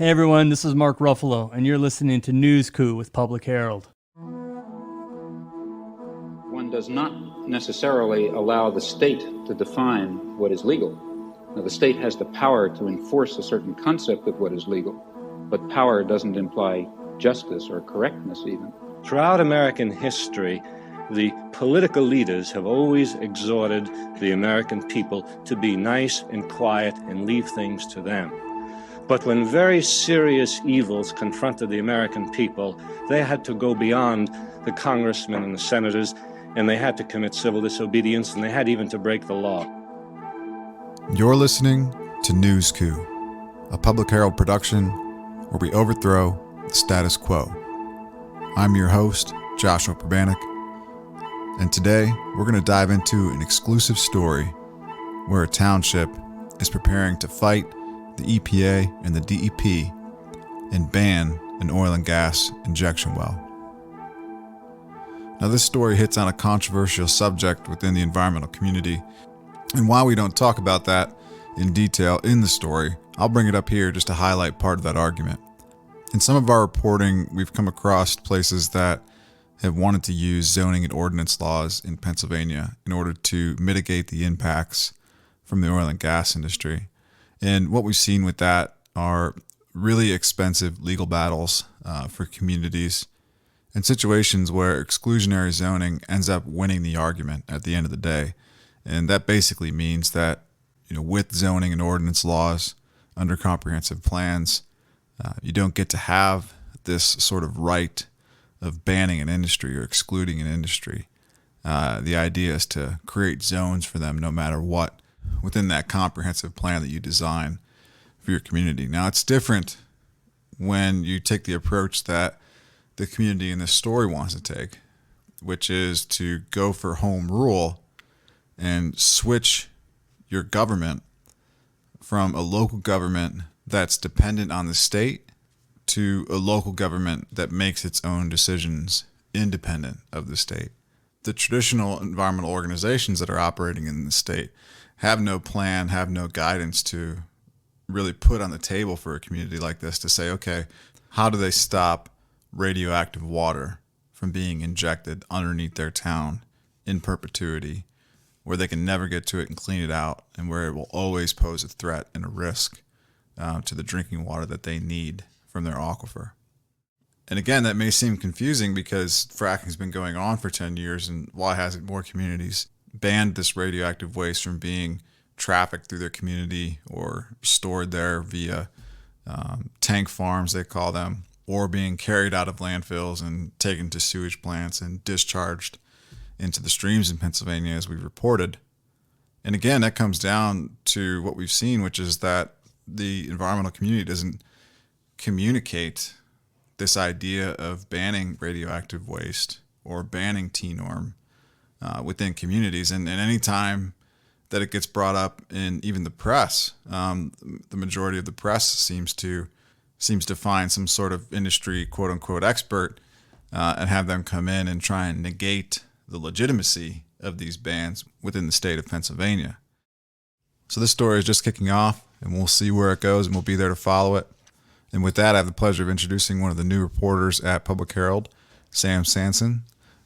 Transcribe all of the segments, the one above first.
Hey everyone, this is Mark Ruffalo, and you're listening to News Coup with Public Herald. One does not necessarily allow the state to define what is legal. Now, the state has the power to enforce a certain concept of what is legal, but power doesn't imply justice or correctness even. Throughout American history, the political leaders have always exhorted the American people to be nice and quiet and leave things to them. But when very serious evils confronted the American people, they had to go beyond the congressmen and the senators, and they had to commit civil disobedience, and they had even to break the law. You're listening to News Coup, a Public Herald production where we overthrow the status quo. I'm your host, Joshua Probanik, and today we're going to dive into an exclusive story where a township is preparing to fight the EPA and the DEP and ban an oil and gas injection well. Now, this story hits on a controversial subject within the environmental community, and while we don't talk about that in detail in the story, I'll bring it up here just to highlight part of that argument. In some of our reporting, we've come across places that have wanted to use zoning and ordinance laws in Pennsylvania in order to mitigate the impacts from the oil and gas industry. And what we've seen with that are really expensive legal battles for communities and situations where exclusionary zoning ends up winning the argument at the end of the day. And that basically means that, with zoning and ordinance laws under comprehensive plans, you don't get to have this sort of right of banning an industry or excluding an industry. The idea is to create zones for them no matter what within that comprehensive plan that you design for your community. Now, it's different when you take the approach that the community in this story wants to take, which is to go for home rule and switch your government from a local government that's dependent on the state to a local government that makes its own decisions independent of the state. The traditional environmental organizations that are operating in the state have no plan, have no guidance to really put on the table for a community like this to say, okay, how do they stop radioactive water from being injected underneath their town in perpetuity, where they can never get to it and clean it out, and where it will always pose a threat and a risk to the drinking water that they need from their aquifer. And again, that may seem confusing because fracking's been going on for 10 years, and why hasn't more communities banned this radioactive waste from being trafficked through their community or stored there via tank farms, they call them, or being carried out of landfills and taken to sewage plants and discharged into the streams in Pennsylvania, as we've reported. And again, that comes down to what we've seen, which is that the environmental community doesn't communicate this idea of banning radioactive waste or banning T-norm within communities. And any time that it gets brought up in even the press, the majority of the press seems to find some sort of industry quote unquote expert and have them come in and try and negate the legitimacy of these bans within the state of Pennsylvania. So this story is just kicking off, and we'll see where it goes, and we'll be there to follow it. And with that, I have the pleasure of introducing one of the new reporters at Public Herald, Sam Sanson.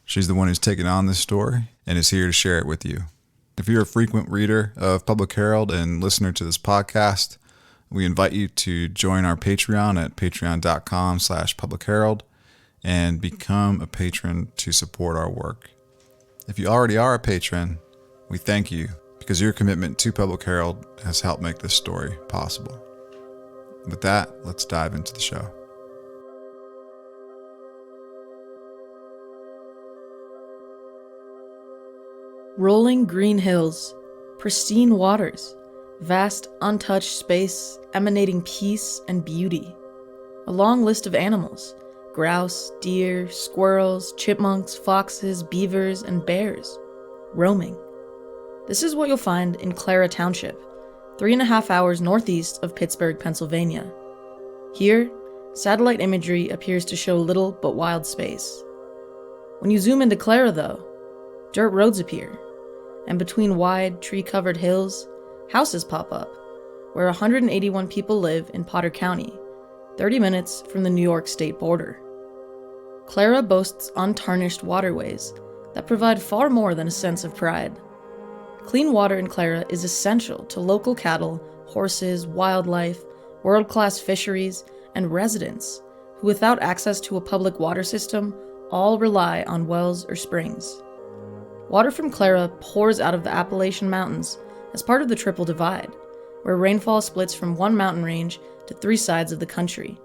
She's the one who's taken on this story and is here to share it with you. If you're a frequent reader of Public Herald and listener to this podcast, we invite you to join our Patreon at patreon.com/publicherald and become a patron to support our work. If you already are a patron, we thank you because your commitment to Public Herald has helped make this story possible. With that, let's dive into the show. Rolling green hills, pristine waters, vast untouched space emanating peace and beauty. A long list of animals: grouse, deer, squirrels, chipmunks, foxes, beavers, and bears, roaming. This is what you'll find in Clara Township, 3.5 hours northeast of Pittsburgh, Pennsylvania. Here, satellite imagery appears to show little but wild space. When you zoom into Clara, though, dirt roads appear, and between wide, tree-covered hills, houses pop up, where 181 people live in Potter County, 30 minutes from the New York state border. Clara boasts untarnished waterways that provide far more than a sense of pride. Clean water in Clara is essential to local cattle, horses, wildlife, world-class fisheries, and residents who, without access to a public water system, all rely on wells or springs. Water from Clara pours out of the Appalachian Mountains as part of the Triple Divide, where rainfall splits from one mountain range to 3 sides of the country.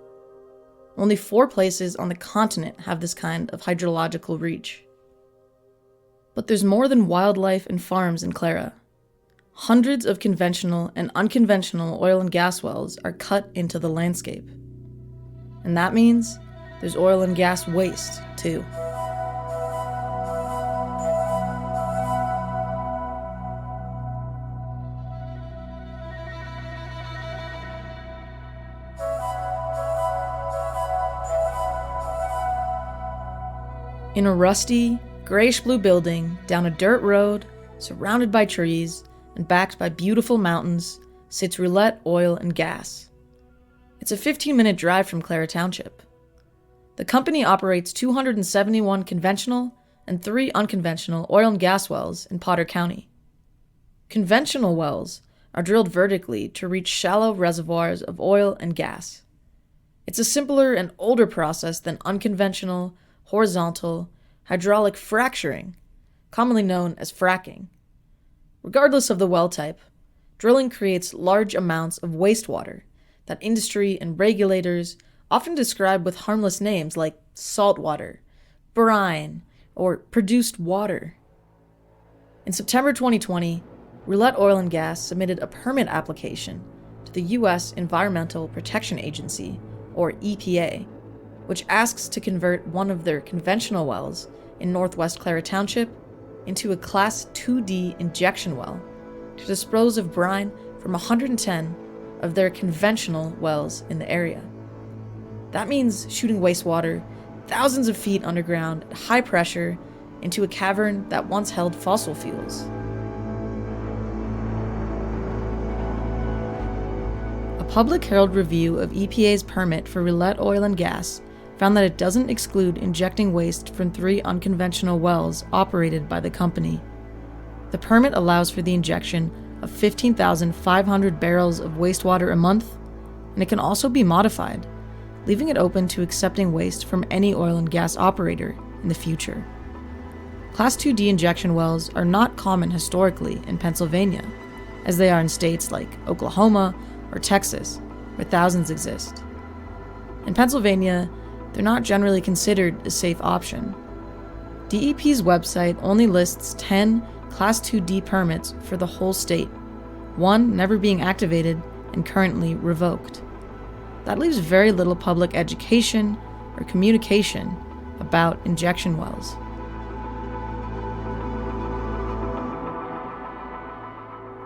Only 4 places on the continent have this kind of hydrological reach. But there's more than wildlife and farms in Clara. Hundreds of conventional and unconventional oil and gas wells are cut into the landscape. And that means there's oil and gas waste, too. In a rusty, grayish-blue building down a dirt road, surrounded by trees and backed by beautiful mountains, sits Roulette Oil and Gas. It's a 15-minute drive from Clara Township. The company operates 271 conventional and 3 unconventional oil and gas wells in Potter County. Conventional wells are drilled vertically to reach shallow reservoirs of oil and gas. It's a simpler and older process than unconventional, horizontal, hydraulic fracturing, commonly known as fracking. Regardless of the well type, drilling creates large amounts of wastewater that industry and regulators often describe with harmless names like salt water, brine, or produced water. In September 2020, Roulette Oil and Gas submitted a permit application to the U.S. Environmental Protection Agency, or EPA, which asks to convert one of their conventional wells in northwest Clara Township into a Class 2D injection well to dispose of brine from 110 of their conventional wells in the area. That means shooting wastewater thousands of feet underground at high pressure into a cavern that once held fossil fuels. A Public Herald review of EPA's permit for Roulette Oil and Gas found that it doesn't exclude injecting waste from 3 unconventional wells operated by the company. The permit allows for the injection of 15,500 barrels of wastewater a month, and it can also be modified, leaving it open to accepting waste from any oil and gas operator in the future. Class 2D injection wells are not common historically in Pennsylvania, as they are in states like Oklahoma or Texas, where thousands exist. In Pennsylvania, they're not generally considered a safe option. DEP's website only lists 10 Class 2D permits for the whole state, 1 never being activated and currently revoked. That leaves very little public education or communication about injection wells.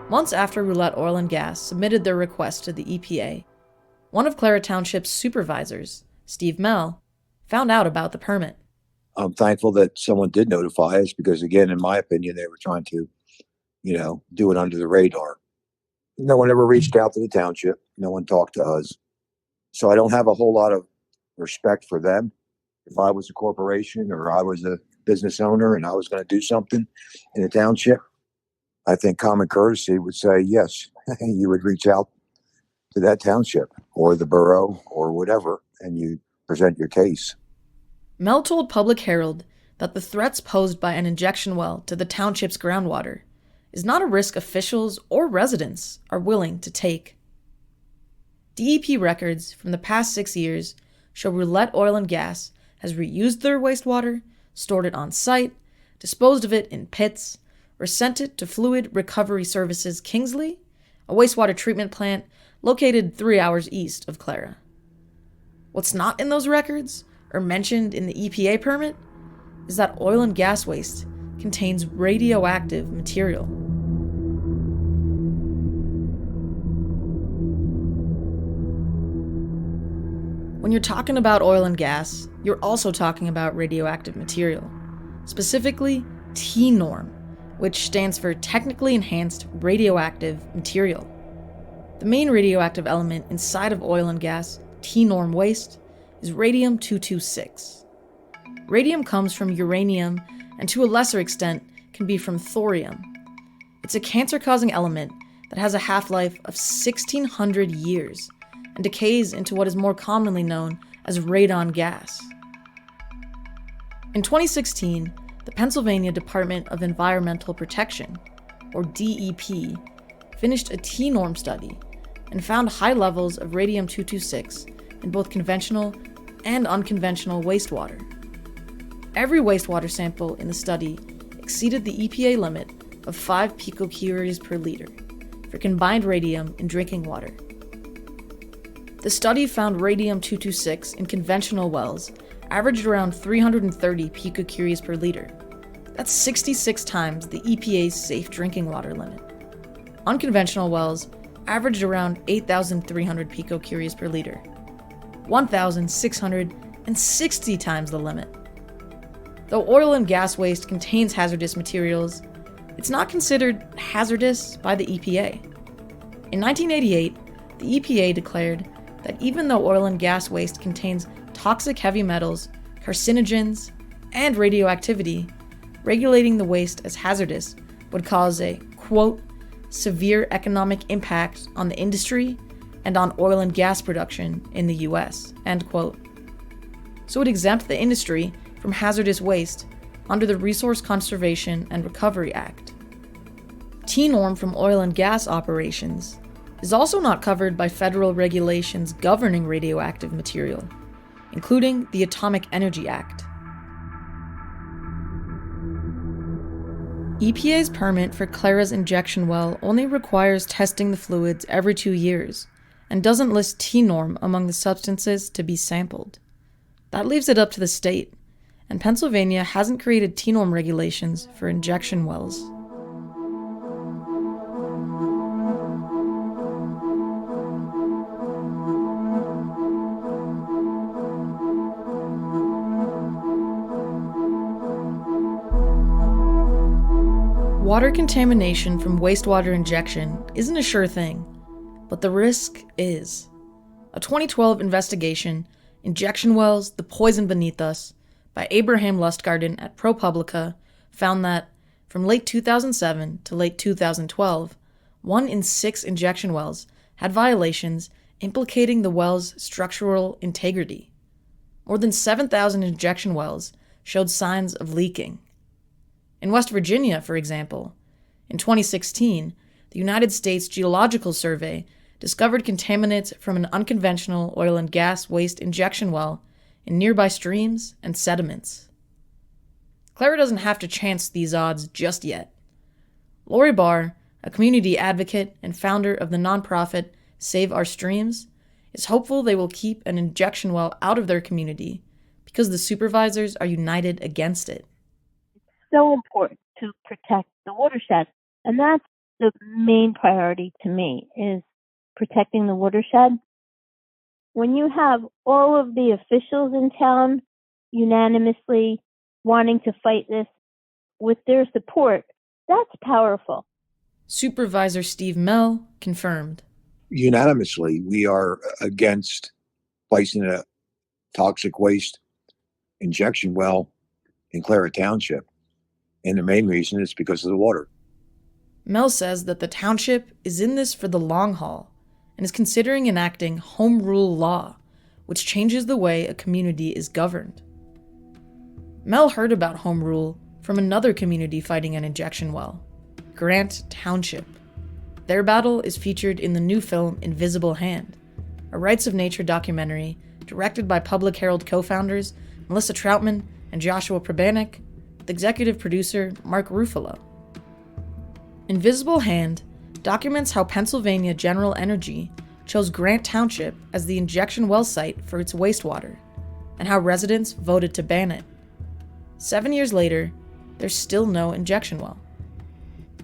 Months after Roulette Oil and Gas submitted their request to the EPA, one of Clara Township's supervisors, Steve Mell, found out about the permit. I'm thankful that someone did notify us because, again, in my opinion, they were trying to, do it under the radar. No one ever reached out to the township. No one talked to us. So I don't have a whole lot of respect for them. If I was a corporation or I was a business owner and I was going to do something in a township, I think common courtesy would say, yes, you would reach out to that township or the borough or whatever, and you present your case. Mel told Public Herald that the threats posed by an injection well to the township's groundwater is not a risk officials or residents are willing to take. DEP records from the past 6 years show Roulette Oil and Gas has reused their wastewater, stored it on site, disposed of it in pits, or sent it to Fluid Recovery Services Kingsley, a wastewater treatment plant located 3 hours east of Clara. What's not in those records, or mentioned in the EPA permit, is that oil and gas waste contains radioactive material. When you're talking about oil and gas, you're also talking about radioactive material, specifically T-norm, which stands for Technically Enhanced Radioactive Material. The main radioactive element inside of oil and gas, T-norm waste is radium-226. Radium comes from uranium and to a lesser extent can be from thorium. It's a cancer-causing element that has a half-life of 1,600 years and decays into what is more commonly known as radon gas. In 2016, the Pennsylvania Department of Environmental Protection, or DEP, finished a T-norm study and found high levels of radium-226 in both conventional and unconventional wastewater. Every wastewater sample in the study exceeded the EPA limit of 5 picocuries per liter for combined radium in drinking water. The study found radium-226 in conventional wells averaged around 330 picocuries per liter. That's 66 times the EPA's safe drinking water limit. Unconventional wells averaged around 8,300 picocuries per liter, 1,660 times the limit. Though oil and gas waste contains hazardous materials, it's not considered hazardous by the EPA. In 1988, the EPA declared that even though oil and gas waste contains toxic heavy metals, carcinogens, and radioactivity, regulating the waste as hazardous would cause a, quote, severe economic impact on the industry and on oil and gas production in the US, end quote. So it exempt the industry from hazardous waste under the Resource Conservation and Recovery Act. T-norm from oil and gas operations is also not covered by federal regulations governing radioactive material, including the Atomic Energy Act. EPA's permit for Clara's injection well only requires testing the fluids every 2 years and doesn't list T-norm among the substances to be sampled. That leaves it up to the state, and Pennsylvania hasn't created T-norm regulations for injection wells. Water contamination from wastewater injection isn't a sure thing, but the risk is. A 2012 investigation, Injection Wells, The Poison Beneath Us, by Abraham Lustgarten at ProPublica, found that, from late 2007 to late 2012, 1 in 6 injection wells had violations implicating the well's structural integrity. More than 7,000 injection wells showed signs of leaking. In West Virginia, for example, in 2016, the United States Geological Survey discovered contaminants from an unconventional oil and gas waste injection well in nearby streams and sediments. Clara doesn't have to chance these odds just yet. Lori Barr, a community advocate and founder of the nonprofit Save Our Streams, is hopeful they will keep an injection well out of their community because the supervisors are united against it. So important to protect the watershed, and that's the main priority to me, is protecting the watershed. When you have all of the officials in town unanimously wanting to fight this with their support, that's powerful. Supervisor Steve Mell confirmed. Unanimously, we are against placing a toxic waste injection well in Clara Township. And the main reason is because of the water. Mell says that the township is in this for the long haul and is considering enacting home rule law, which changes the way a community is governed. Mell heard about home rule from another community fighting an injection well, Grant Township. Their battle is featured in the new film Invisible Hand, a Rights of Nature documentary directed by Public Herald co-founders Melissa Troutman and Joshua Probanek, with executive producer Mark Ruffalo. Invisible Hand documents how Pennsylvania General Energy chose Grant Township as the injection well site for its wastewater, and how residents voted to ban it. 7 years later, there's still no injection well.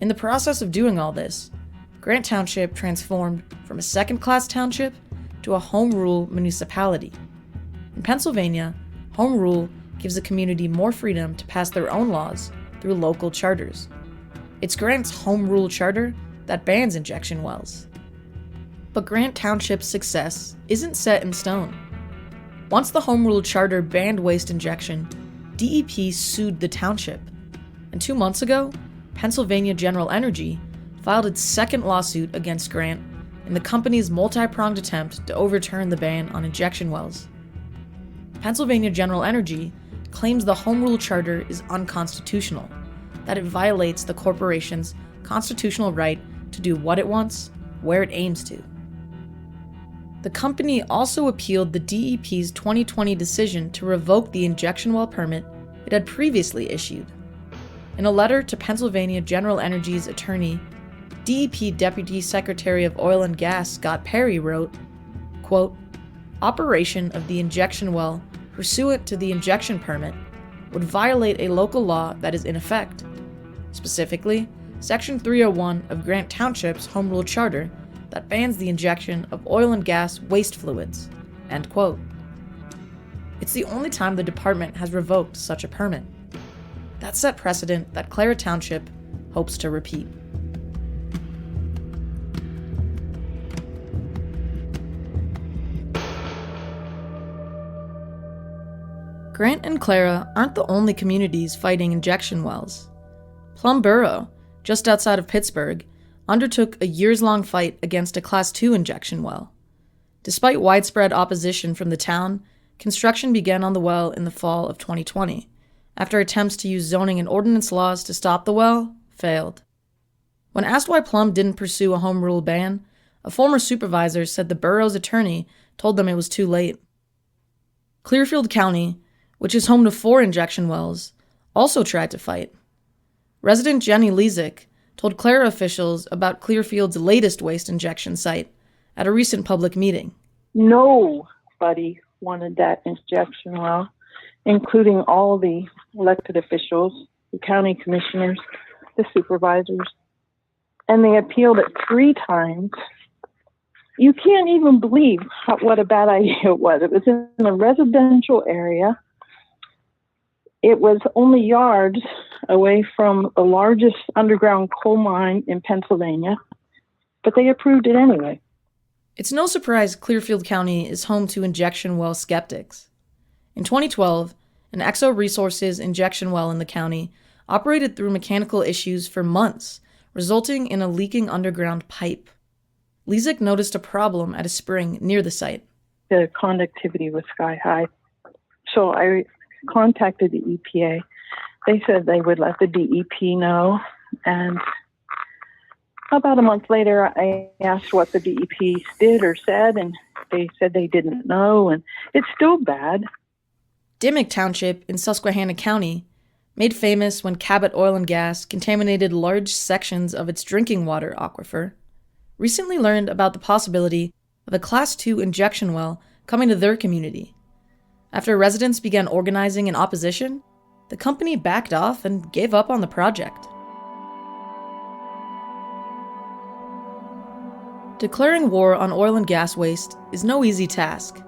In the process of doing all this, Grant Township transformed from a second-class township to a home rule municipality. In Pennsylvania, home rule gives the community more freedom to pass their own laws through local charters. It's Grant's home rule charter that bans injection wells. But Grant Township's success isn't set in stone. Once the Home Rule Charter banned waste injection, DEP sued the township. And 2 months ago, Pennsylvania General Energy filed its second lawsuit against Grant in the company's multi-pronged attempt to overturn the ban on injection wells. Pennsylvania General Energy claims the Home Rule Charter is unconstitutional, that it violates the corporation's constitutional right to do what it wants, where it aims to. The company also appealed the DEP's 2020 decision to revoke the injection well permit it had previously issued. In a letter to Pennsylvania General Energy's attorney, DEP Deputy Secretary of Oil and Gas Scott Perry wrote, quote, "Operation of the injection well pursuant to the injection permit would violate a local law that is in effect, specifically Section 301 of Grant Township's Home Rule Charter that bans the injection of oil and gas waste fluids." End quote. It's the only time the department has revoked such a permit. That set precedent that Clara Township hopes to repeat. Grant and Clara aren't the only communities fighting injection wells. Plum Borough, just outside of Pittsburgh, undertook a years-long fight against a Class 2 injection well. Despite widespread opposition from the town, construction began on the well in the fall of 2020, after attempts to use zoning and ordinance laws to stop the well failed. When asked why Plum didn't pursue a home rule ban, a former supervisor said the borough's attorney told them it was too late. Clearfield County, which is home to 4 injection wells, also tried to fight. Resident Jenny Lezik told Clara officials about Clearfield's latest waste injection site at a recent public meeting. Nobody wanted that injection well, including all the elected officials, the county commissioners, the supervisors, and they appealed it 3 times. You can't even believe what a bad idea it was. It was in a residential area. It was only yards away from the largest underground coal mine in Pennsylvania, but they approved it anyway. It's no surprise Clearfield County is home to injection well skeptics. In 2012, an Exo Resources injection well in the county operated through mechanical issues for months, resulting in a leaking underground pipe. Lezik noticed a problem at a spring near the site. The conductivity was sky high. So I contacted the EPA. They said they would let the DEP know, and about a month later I asked what the DEP did or said, and they said they didn't know, and it's still bad. Dimmick Township in Susquehanna County, made famous when Cabot Oil and Gas contaminated large sections of its drinking water aquifer, recently learned about the possibility of a Class 2 injection well coming to their community. After residents began organizing in opposition, the company backed off and gave up on the project. Declaring war on oil and gas waste is no easy task.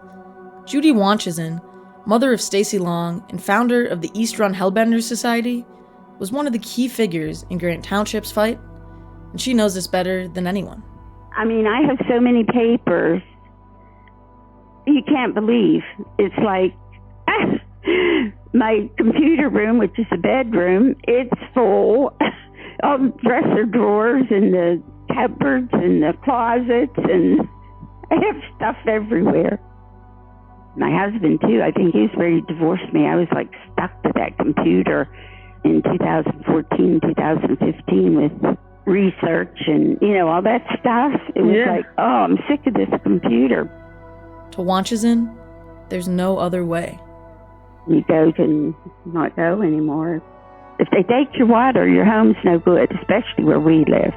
Judy Wanchison, mother of Stacy Long and founder of the East Run Hellbenders Society, was one of the key figures in Grant Township's fight, and she knows this better than anyone. I mean, I have so many papers, you can't believe. It's like my computer room, which is a bedroom, it's full of dresser drawers and the cupboards and the closets, and I have stuff everywhere. My husband, too, I think he's ready to divorce me. I was like stuck to that computer in 2014, 2015 with research and, all that stuff. It was like, oh, I'm sick of this computer. To Wanchison, there's no other way. You go to not go anymore. If they take your water, your home's no good, especially where we live.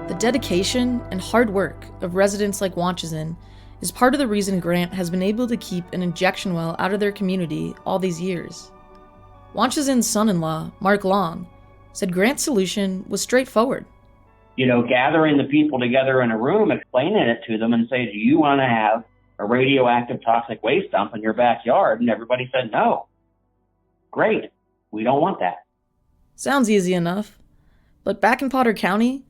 The dedication and hard work of residents like Wanchison is part of the reason Grant has been able to keep an injection well out of their community all these years. Wanchison's son-in-law, Mark Long, said Grant's solution was straightforward. Gathering the people together in a room, explaining it to them and say, do you want to have a radioactive toxic waste dump in your backyard? And everybody said, no. Great. We don't want that. Sounds easy enough. But back in Potter County,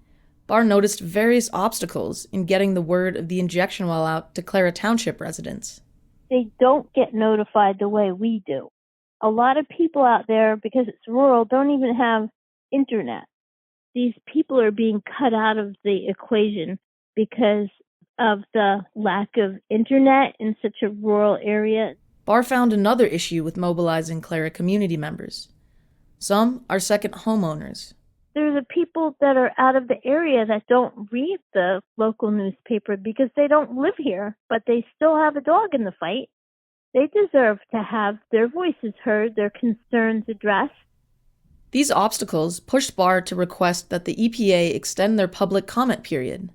Barr noticed various obstacles in getting the word of the injection well out to Clara Township residents. They don't get notified the way we do. A lot of people out there, because it's rural, don't even have internet. These people are being cut out of the equation because of the lack of internet in such a rural area. Barr found another issue with mobilizing Clara community members. Some are second homeowners. There are the people that are out of the area that don't read the local newspaper because they don't live here, but they still have a dog in the fight. They deserve to have their voices heard, their concerns addressed. These obstacles pushed Barr to request that the EPA extend their public comment period.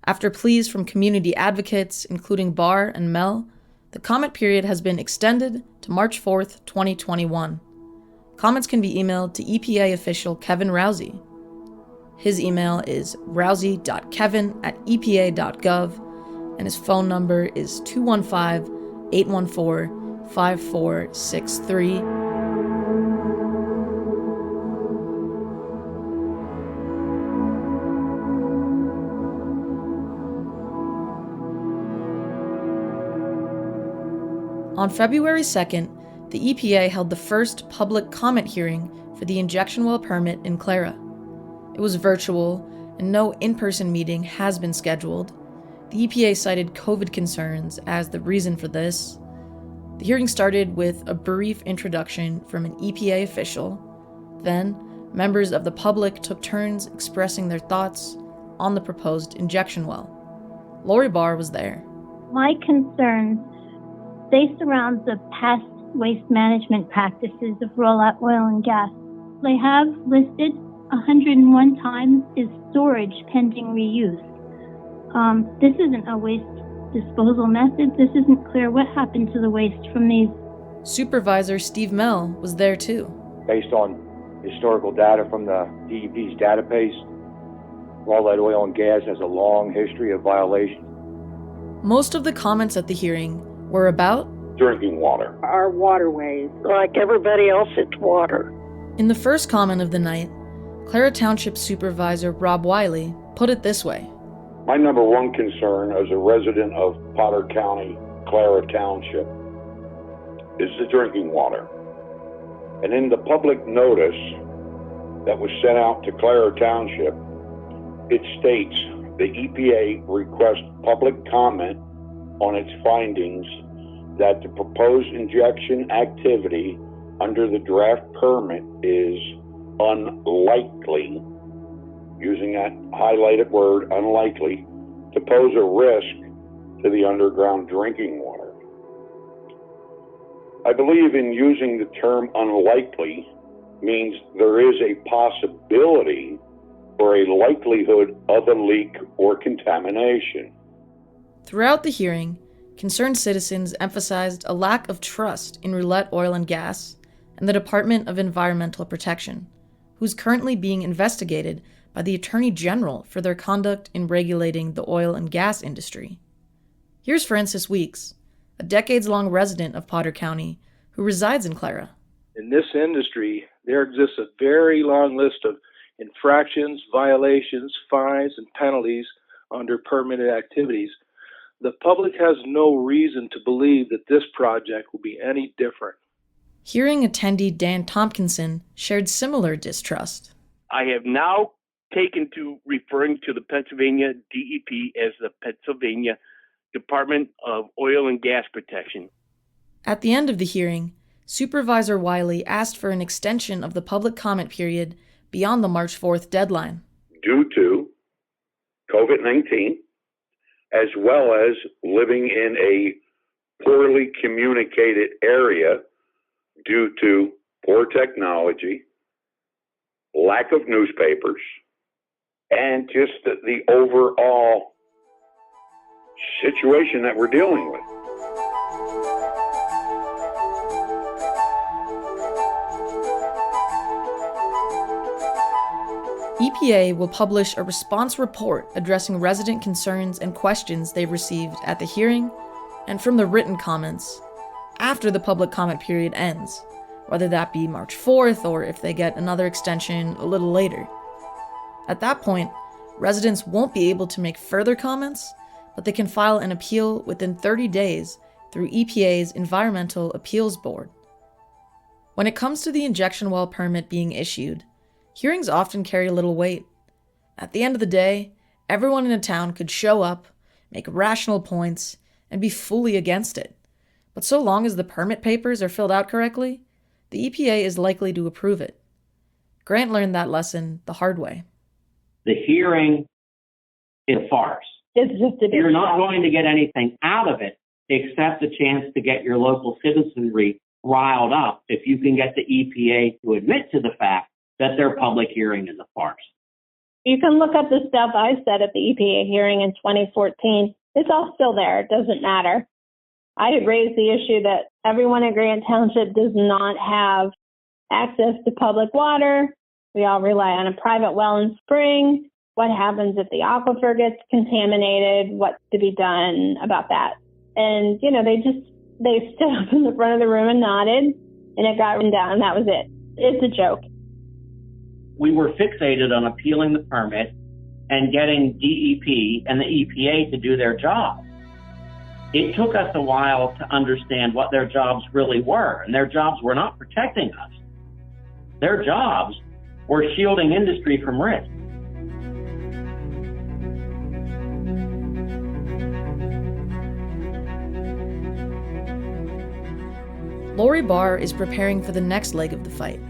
After pleas from community advocates, including Barr and Mel, the comment period has been extended to March 4th, 2021. Comments can be emailed to EPA official Kevin Rousey. His email is rousey.kevin@epa.gov, and his phone number is 215-814-5463. On February 2nd, the EPA held the first public comment hearing for the injection well permit in Clara. It was virtual, and no in-person meeting has been scheduled. The EPA cited COVID concerns as the reason for this. The hearing started with a brief introduction from an EPA official. Then, members of the public took turns expressing their thoughts on the proposed injection well. Lori Barr was there. My concerns, they surround the past waste management practices of rollout oil and gas. They have listed 101 times is storage pending reuse. This isn't a waste disposal method. This isn't clear what happened to the waste from these. Supervisor Steve Mell was there too. Based on historical data from the DEP's database, Rollout Oil and Gas has a long history of violations. Most of the comments at the hearing were about drinking water. Our waterways. Like everybody else, it's water. In the first comment of the night, Clara Township Supervisor Rob Wiley put it this way. My number one concern as a resident of Potter County, Clara Township, is the drinking water. And in the public notice that was sent out to Clara Township, it states the EPA requests public comment on its findings that the proposed injection activity under the draft permit is unlikely, using that highlighted word, unlikely, to pose a risk to the underground drinking water. I believe in using the term unlikely means there is a possibility or a likelihood of a leak or contamination. Throughout the hearing, concerned citizens emphasized a lack of trust in Roulette Oil and Gas and the Department of Environmental Protection, who's currently being investigated by the Attorney General for their conduct in regulating the oil and gas industry. Here's Francis Weeks, a decades-long resident of Potter County who resides in Clara. In this industry, there exists a very long list of infractions, violations, fines, and penalties under permitted activities. The public has no reason to believe that this project will be any different. Hearing attendee Dan Tompkinson shared similar distrust. I have now taken to referring to the Pennsylvania DEP as the Pennsylvania Department of Oil and Gas Protection. At the end of the hearing, Supervisor Wiley asked for an extension of the public comment period beyond the March 4th deadline. Due to COVID-19, as well as living in a poorly communicated area due to poor technology, lack of newspapers, and just the overall situation that we're dealing with. EPA will publish a response report addressing resident concerns and questions they've received at the hearing and from the written comments after the public comment period ends, whether that be March 4th or if they get another extension a little later. At that point, residents won't be able to make further comments, but they can file an appeal within 30 days through EPA's Environmental Appeals Board. When it comes to the injection well permit being issued, hearings often carry little weight. At the end of the day, everyone in a town could show up, make rational points, and be fully against it. But so long as the permit papers are filled out correctly, the EPA is likely to approve it. Grant learned that lesson the hard way. The hearing is a farce. It's just a big You're not shock. going to get anything out of it except the chance to get your local citizenry riled up if you can get the EPA to admit to the fact that their public hearing is a farce. You can look up the stuff I said at the EPA hearing in 2014. It's all still there. It doesn't matter. I had raised the issue that everyone in Grant Township does not have access to public water. We all rely on a private well and spring. What happens if the aquifer gets contaminated? What's to be done about that? And, they stood up in the front of the room and nodded, and it got written down, and that was it. It's a joke. We were fixated on appealing the permit and getting DEP and the EPA to do their job. It took us a while to understand what their jobs really were, and their jobs were not protecting us. Their jobs were shielding industry from risk. Lori Barr is preparing for the next leg of the fight,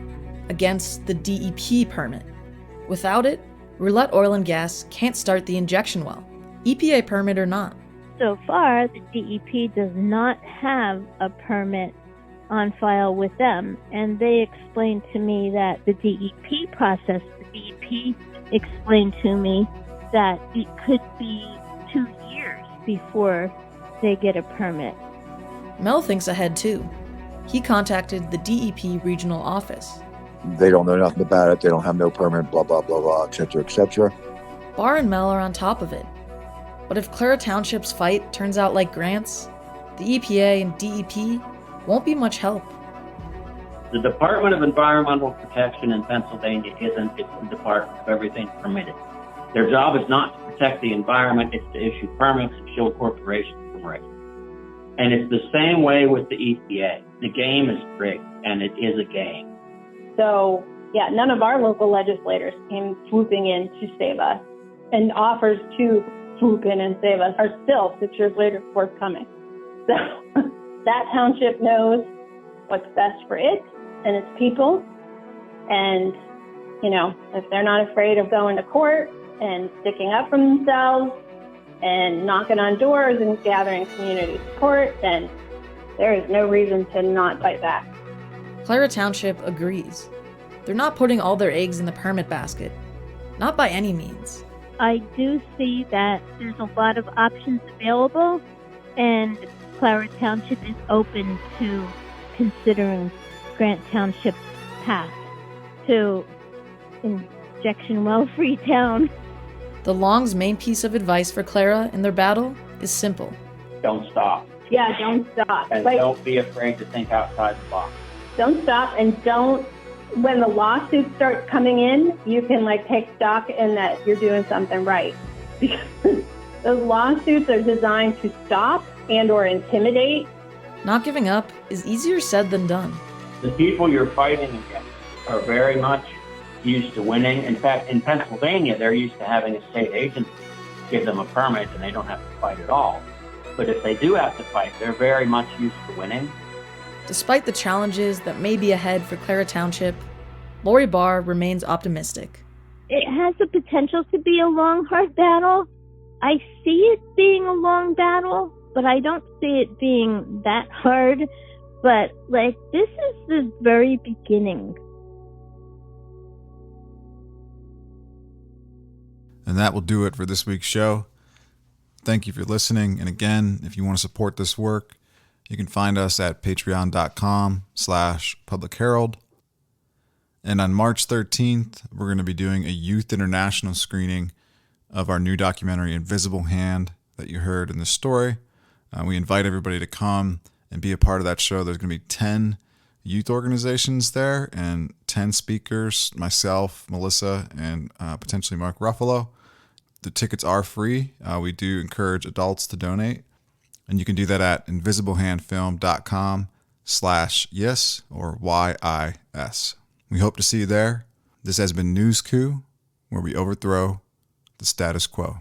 against the DEP permit. Without it, Roulette Oil and Gas can't start the injection well, EPA permit or not. So far, the DEP does not have a permit on file with them, and they explained to me that the DEP process, the DEP explained to me that it could be 2 years before they get a permit. Mel thinks ahead too. He contacted the DEP regional office. They don't know nothing about it. They don't have no permit, blah, blah, blah, blah, et cetera, et cetera. Barr and Mel are on top of it. But if Clara Township's fight turns out like Grant's, the EPA and DEP won't be much help. The Department of Environmental Protection in Pennsylvania isn't. It's the Department of Everything Permitted. Their job is not to protect the environment. It's to issue permits and shield corporations from risk. And it's the same way with the EPA. The game is rigged, and it is a game. So, none of our local legislators came swooping in to save us, and offers to swoop in and save us are still 6 years later forthcoming. So that township knows what's best for it and its people. And, if they're not afraid of going to court and sticking up for themselves and knocking on doors and gathering community support, then there is no reason to not fight back. Clara Township agrees. They're not putting all their eggs in the permit basket. Not by any means. I do see that there's a lot of options available, and Clara Township is open to considering Grant Township's path to injection well-free town. The Long's main piece of advice for Clara in their battle is simple. Don't stop. Yeah, don't stop. And don't be afraid to think outside the box. Don't stop, and when the lawsuits start coming in, you can take stock in that you're doing something right. Because those lawsuits are designed to stop and or intimidate. Not giving up is easier said than done. The people you're fighting against are very much used to winning. In fact, in Pennsylvania, they're used to having a state agency give them a permit and they don't have to fight at all. But if they do have to fight, they're very much used to winning. Despite the challenges that may be ahead for Clara Township, Lori Barr remains optimistic. It has the potential to be a long, hard battle. I see it being a long battle, but I don't see it being that hard. But, this is the very beginning. And that will do it for this week's show. Thank you for listening. And again, if you want to support this work, you can find us at patreon.com/Public Herald. And on March 13th, we're going to be doing a Youth International screening of our new documentary, Invisible Hand, that you heard in the story. We invite everybody to come and be a part of that show. There's going to be 10 youth organizations there and 10 speakers, myself, Melissa, and potentially Mark Ruffalo. The tickets are free. We do encourage adults to donate. And you can do that at invisiblehandfilm.com/yes or YIS. We hope to see you there. This has been News Coup, where we overthrow the status quo.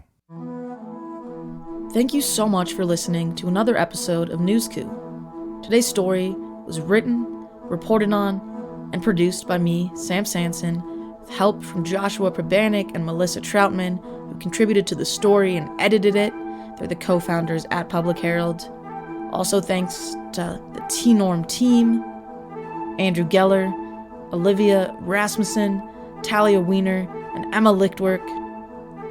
Thank you so much for listening to another episode of News Coup. Today's story was written, reported on, and produced by me, Sam Sanson, with help from Joshua Prabanik and Melissa Troutman, who contributed to the story and edited it. They're the co-founders at Public Herald. Also thanks to the T-Norm team, Andrew Geller, Olivia Rasmussen, Talia Wiener, and Emma Lichtwerk.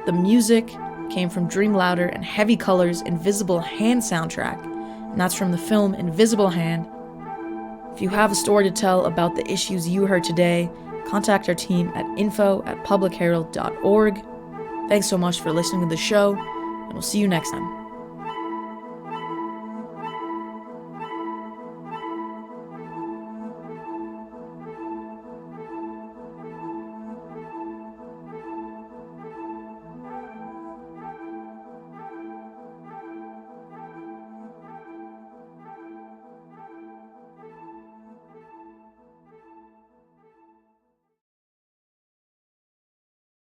The music came from Dream Louder and Heavy Colors' Invisible Hand soundtrack, and that's from the film Invisible Hand. If you have a story to tell about the issues you heard today, contact our team at info@publicherald.org. Thanks so much for listening to the show, and we'll see you next time.